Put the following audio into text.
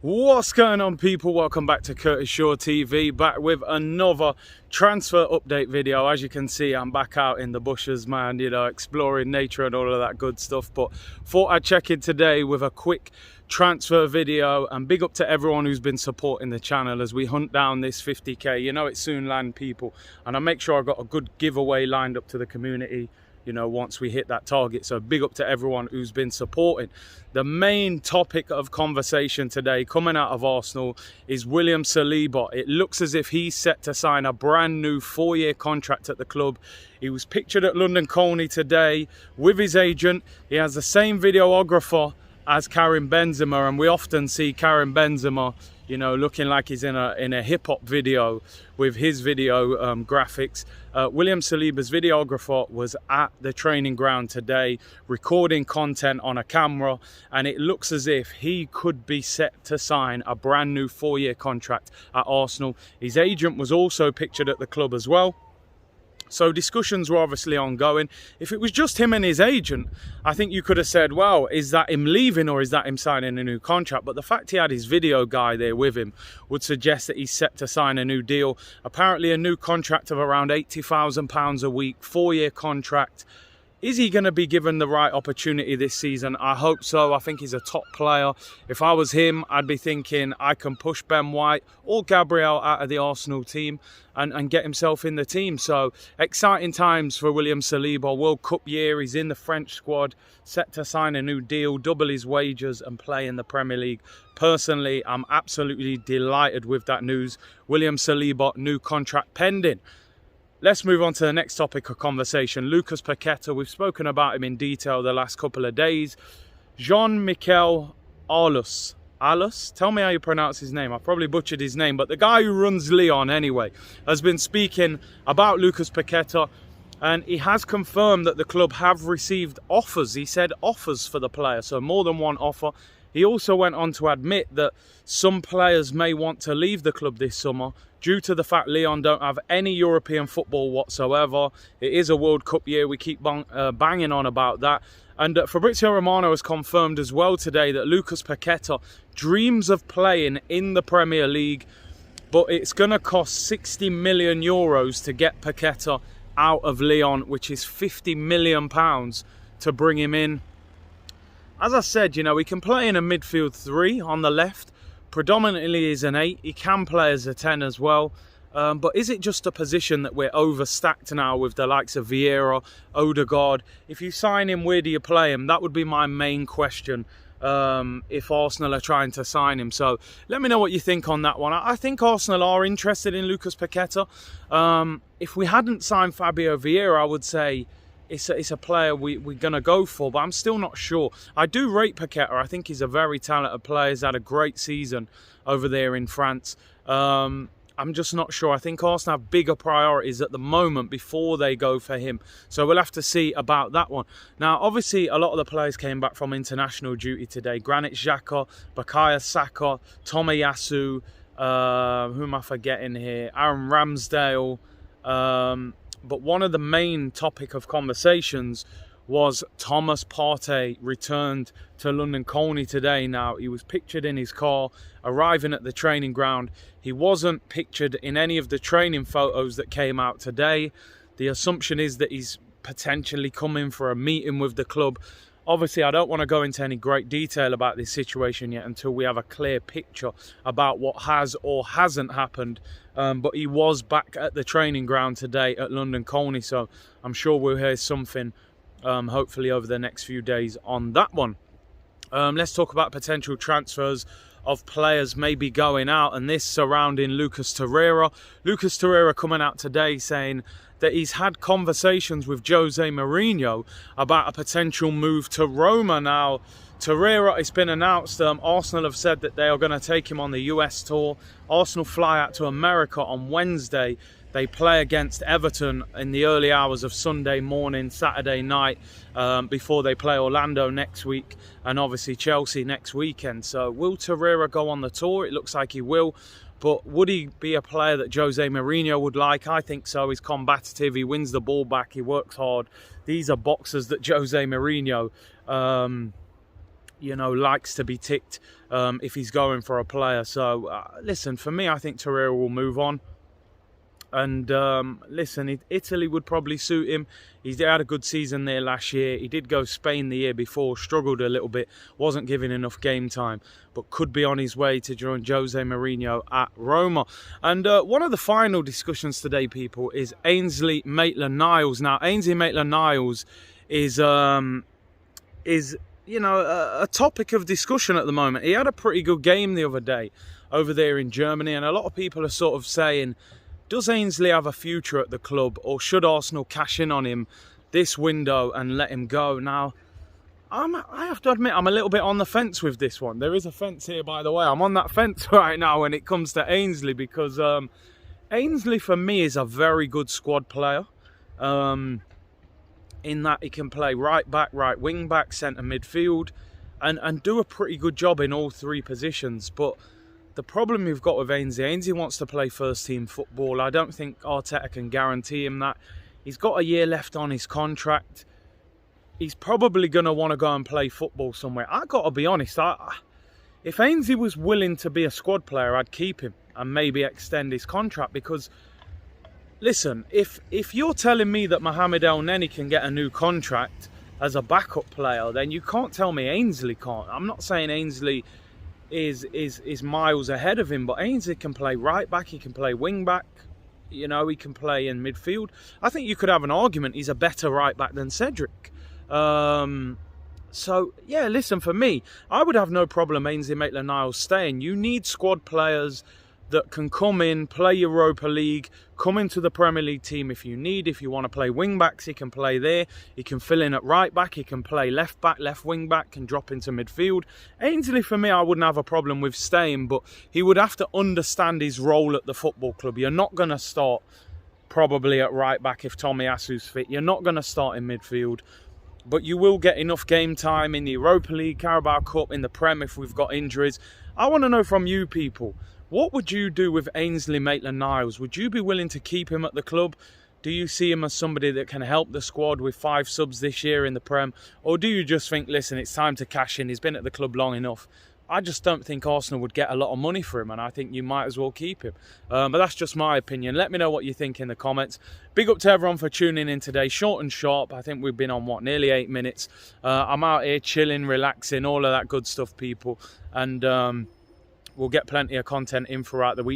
What's going on, people? Welcome back to Curtis Shaw TV, back with another transfer update video. As you can see, I'm back out in the bushes, man, exploring nature and all of that good stuff. But thought I'd check in today with a quick transfer video, and big up to everyone who's been supporting the channel as we hunt down this 50k. It's soon land, people, and I make sure I got a good giveaway lined up to the community once we hit that target. So big up to everyone who's been supporting. The main topic of conversation today coming out of Arsenal is William Saliba. It looks as if he's set to sign a brand new 4-year contract at the club. He was pictured at London Colney today with his agent. He has the same videographer as Karim Benzema, and we often see Karim Benzema looking like he's in a hip-hop video with his video graphics. William Saliba's videographer was at the training ground today recording content on a camera, and it looks as if he could be set to sign a brand new 4-year contract at Arsenal. His agent was also pictured at the club as well. So discussions were obviously ongoing. If it was just him and his agent, I think you could have said, well, is that him leaving or is that him signing a new contract? But the fact he had his video guy there with him would suggest that he's set to sign a new deal. Apparently a new contract of around £80,000 a week, 4-year contract. Is he going to be given the right opportunity this season? I hope so. I think he's a top player. If I was him, I'd be thinking I can push Ben White or Gabriel out of the Arsenal team and get himself in the team. So exciting times for William Saliba. World Cup year, he's in the French squad, set to sign a new deal, double his wages and play in the Premier League. Personally, I'm absolutely delighted with that news. William Saliba, new contract pending. Let's move on to the next topic of conversation. Lucas Paqueta, we've spoken about him in detail the last couple of days. Jean-Michel Alus, tell me how you pronounce his name. I probably butchered his name, but the guy who runs Lyon anyway has been speaking about Lucas Paqueta, and he has confirmed that the club have received offers. He said offers for the player, so more than one offer. He also went on to admit that some players may want to leave the club this summer due to the fact Lyon don't have any European football whatsoever. It is a World Cup year. We keep banging on about that. And Fabrizio Romano has confirmed as well today that Lucas Paqueta dreams of playing in the Premier League, but it's going to cost €60 million to get Paqueta out of Lyon, which is £50 million to bring him in. As I said, he can play in a midfield 3 on the left. Predominantly is an 8. He can play as a 10 as well. But is it just a position that we're overstacked now with the likes of Vieira, Odegaard? If you sign him, where do you play him? That would be my main question if Arsenal are trying to sign him. So let me know what you think on that one. I think Arsenal are interested in Lucas Paqueta. If we hadn't signed Fabio Vieira, I would say it's a player we're going to go for, but I'm still not sure. I do rate Paqueta. I think he's a very talented player. He's had a great season over there in France. I'm just not sure. I think Arsenal have bigger priorities at the moment before they go for him. So we'll have to see about that one. Now, obviously, a lot of the players came back from international duty today. Granit Xhaka, Bukayo Saka, Tomiyasu, who am I forgetting here? Aaron Ramsdale. But one of the main topic of conversations was Thomas Partey returned to London Colney today. Now, he was pictured in his car arriving at the training ground. He wasn't pictured in any of the training photos that came out today. The assumption is that he's potentially coming for a meeting with the club. Obviously, I don't want to go into any great detail about this situation yet until we have a clear picture about what has or hasn't happened. But he was back at the training ground today at London Colney, so I'm sure we'll hear something hopefully over the next few days on that one. Let's talk about potential transfers of players maybe going out, and this surrounding Lucas Torreira. Lucas Torreira coming out today saying that he's had conversations with Jose Mourinho about a potential move to Roma. Now, Torreira, it's been announced, Arsenal have said that they are going to take him on the US tour. Arsenal fly out to America on Wednesday. They play against Everton in the early hours of Sunday morning, Saturday night, before they play Orlando next week and obviously Chelsea next weekend. So will Torreira go on the tour? It looks like he will. But would he be a player that Jose Mourinho would like? I think so. He's combative. He wins the ball back. He works hard. These are boxers that Jose Mourinho likes to be ticked if he's going for a player. So, listen, for me, I think Torreira will move on. And listen, Italy would probably suit him. He had a good season there last year. He did go Spain the year before, struggled a little bit, wasn't given enough game time, but could be on his way to join Jose Mourinho at Roma. And one of the final discussions today, people, is Ainsley Maitland-Niles. Now, Ainsley Maitland-Niles is a topic of discussion at the moment. He had a pretty good game the other day over there in Germany, and a lot of people are sort of saying, does Ainsley have a future at the club, or should Arsenal cash in on him this window and let him go? Now, I have to admit, I'm a little bit on the fence with this one. There is a fence here, by the way. I'm on that fence right now when it comes to Ainsley, because Ainsley, for me, is a very good squad player. In that he can play right back, right wing back, centre midfield, and do a pretty good job in all three positions. But the problem we've got with Ainsley wants to play first team football. I don't think Arteta can guarantee him that. He's got a year left on his contract. He's probably going to want to go and play football somewhere. I got to be honest, if Ainsley was willing to be a squad player, I'd keep him and maybe extend his contract, because listen, if you're telling me that Mohamed El Neni can get a new contract as a backup player, then you can't tell me Ainsley can't. I'm not saying Ainsley is miles ahead of him, but Ainsley can play right back, he can play wing back, he can play in midfield. I think you could have an argument he's a better right back than Cedric. So yeah, listen, for me, I would have no problem Ainsley Maitland-Niles staying. You need squad players that can come in, play Europa League, come into the Premier League team if you need. If you want to play wing backs, he can play there. He can fill in at right back. He can play left back, left wing back, can drop into midfield. Ainsley, for me, I wouldn't have a problem with staying, but he would have to understand his role at the football club. You're not going to start probably at right back if Tomiyasu's fit. You're not going to start in midfield, but you will get enough game time in the Europa League, Carabao Cup, in the Prem if we've got injuries. I want to know from you people, what would you do with Ainsley Maitland-Niles? Would you be willing to keep him at the club? Do you see him as somebody that can help the squad with 5 subs this year in the Prem? Or do you just think, listen, it's time to cash in, he's been at the club long enough? I just don't think Arsenal would get a lot of money for him, and I think you might as well keep him. But that's just my opinion. Let me know what you think in the comments. Big up to everyone for tuning in today. Short and sharp. I think we've been on, nearly 8 minutes. I'm out here chilling, relaxing, all of that good stuff, people. And we'll get plenty of content in throughout the week.